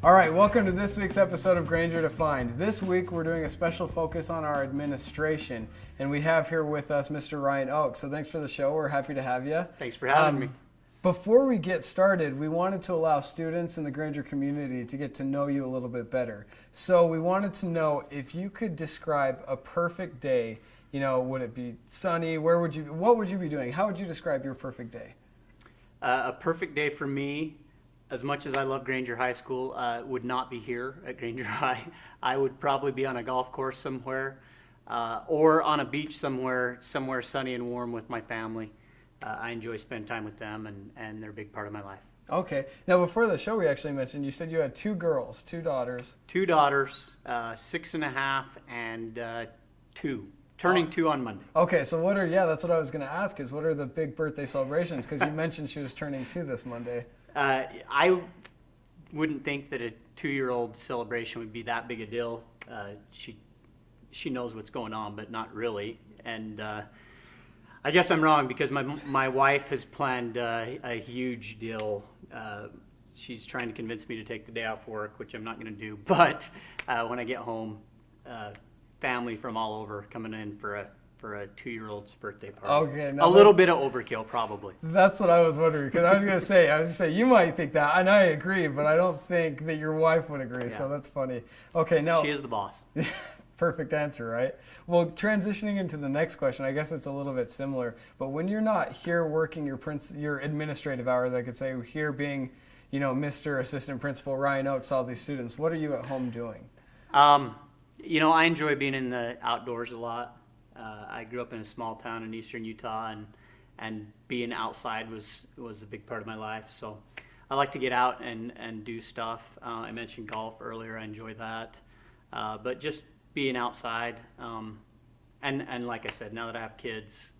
All right, welcome to this week's episode of Granger Defined. This week we're doing a special focus on our administration, and we have here with us Mr. Ryan Oakes. So thanks for the show. We're happy to have you. Thanks for having me. Before we get started, we wanted to allow students in the Granger community to get to know you a little bit better. So we wanted to know if you could describe a perfect day. You know, would it be sunny? What would you be doing? How would you describe your perfect day? A perfect day for me, as much as I love Granger High School, would not be here at Granger High. I would probably be on a golf course somewhere or on a beach somewhere sunny and warm with my family. I enjoy spending time with them, and they're a big part of my life. Okay. Now, before the show, we actually mentioned you said you had two daughters. 2 daughters, 6.5 and 2. Turning 2 on Monday. Okay, so that's what I was going to ask is what are the big birthday celebrations? Because you mentioned she was turning 2 this Monday. I wouldn't think that a 2-year-old celebration would be that big a deal. She knows what's going on, but not really. And I guess I'm wrong because my wife has planned a huge deal. She's trying to convince me to take the day off work, which I'm not going to do. But when I get home, family from all over coming in for a 2-year-old's birthday party. Okay, a little bit of overkill, probably. That's what I was wondering because I was going to say you might think that, and I agree, but I don't think that your wife would agree. Yeah. So that's funny. Okay, now she is the boss. Perfect answer, right? Well, transitioning into the next question, I guess it's a little bit similar. But when you're not here working your administrative hours, I could say here being, Mr. Assistant Principal Ryan Oakes, all these students, what are you at home doing? I enjoy being in the outdoors a lot. I grew up in a small town in eastern Utah, and being outside was a big part of my life. So I like to get out and do stuff. I mentioned golf earlier. I enjoy that. But just being outside, and like I said, now that I have kids,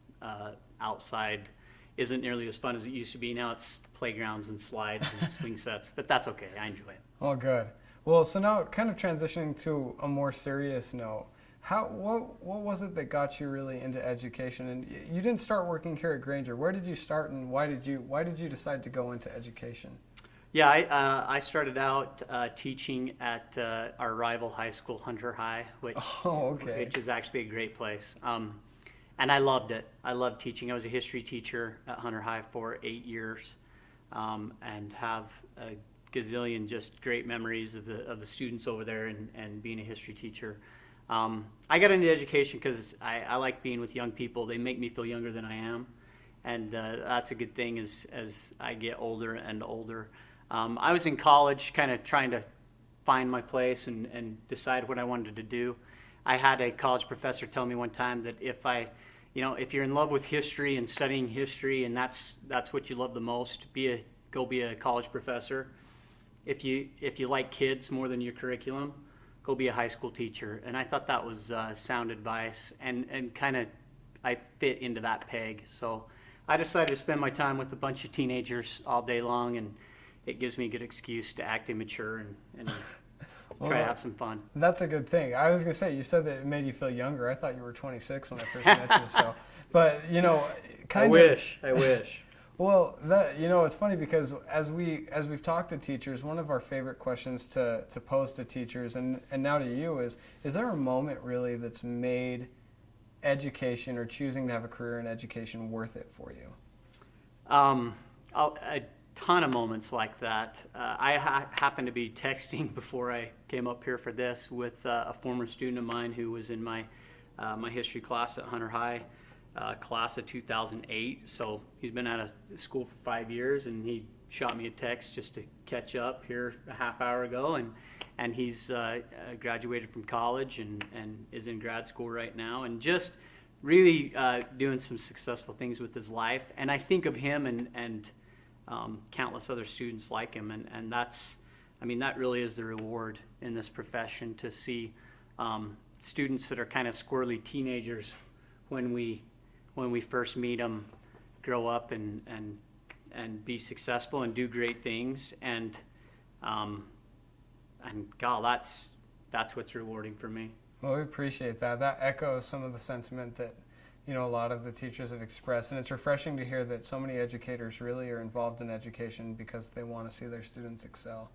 outside isn't nearly as fun as it used to be. Now it's playgrounds and slides and swing sets, but that's okay. I enjoy it. Oh, good. Well, so now kind of transitioning to a more serious note, what was it that got you really into education? And you didn't start working here at Granger. Where did you start, and why did you decide to go into education? Yeah, I started out teaching at our rival high school, Hunter High, which is actually a great place. And I loved it. I loved teaching. I was a history teacher at Hunter High for 8 years, and have a gazillion just great memories of the students over there and being a history teacher. I got into education because I like being with young people. They make me feel younger than I am, and that's a good thing as I get older and older. I was in college kind of trying to find my place and decide what I wanted to do. I had a college professor tell me one time that if you're in love with history and studying history and that's what you love the most, go be a college professor. If you like kids more than your curriculum, go be a high school teacher. And I thought that was sound advice, and kind of I fit into that peg. So I decided to spend my time with a bunch of teenagers all day long, and it gives me a good excuse to act immature and try to have some fun. That's a good thing. I was going to say, you said that it made you feel younger. I thought you were 26 when I first met you. So, but I wish. Well, it's funny because as we've talked to teachers, one of our favorite questions to pose to teachers and now to you is there a moment really that's made education or choosing to have a career in education worth it for you? A ton of moments like that. I happened to be texting before I came up here for this with a former student of mine who was in my history class at Hunter High. Class of 2008, so he's been out of school for 5 years, and he shot me a text just to catch up here a half hour ago, and he's graduated from college and is in grad school right now, and just really doing some successful things with his life. And I think of him and countless other students like him, and that really is the reward in this profession, to see students that are kind of squirrely teenagers when we first meet them grow up and be successful and do great things, and God, that's what's rewarding for me. Well, we appreciate that. That echoes some of the sentiment that a lot of the teachers have expressed, and it's refreshing to hear that so many educators really are involved in education because they want to see their students excel.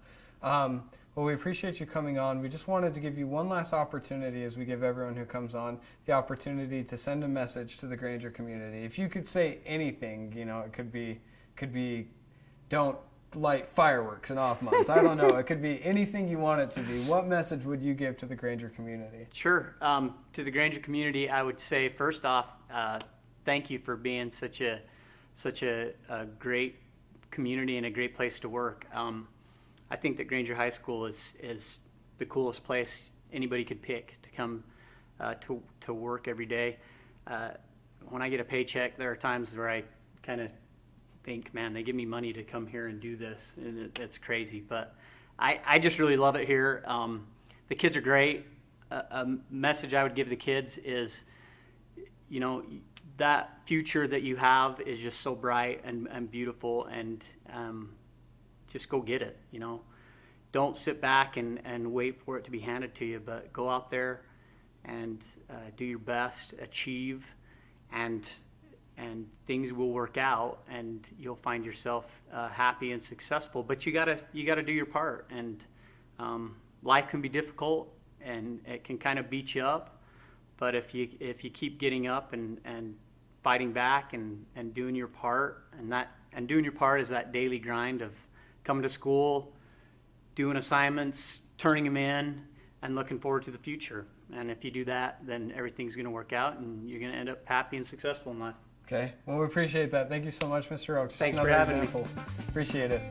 Well, we appreciate you coming on. We just wanted to give you one last opportunity, as we give everyone who comes on the opportunity to send a message to the Granger community. If you could say anything, it could be don't light fireworks in off months. I don't know. It could be anything you want it to be. What message would you give to the Granger community? Sure. To the Granger community, I would say, first off, thank you for being such a great community and a great place to work. I think that Granger High School is the coolest place anybody could pick to come to work every day. When I get a paycheck, there are times where I kind of think, man, they give me money to come here and do this, and it's crazy. But I just really love it here. The kids are great. A message I would give the kids is, that future that you have is just so bright and beautiful, and just go get it. Don't sit back and wait for it to be handed to you, but go out there and do your best, achieve, and things will work out, and you'll find yourself happy and successful. But you gotta do your part, and life can be difficult and it can kind of beat you up, but if you keep getting up and fighting back and doing your part, and doing your part is that daily grind of coming to school, doing assignments, turning them in, and looking forward to the future. And if you do that, then everything's going to work out, and you're going to end up happy and successful in life. Okay. Well, we appreciate that. Thank you so much, Mr. Oakes. Thanks for having me. Appreciate it.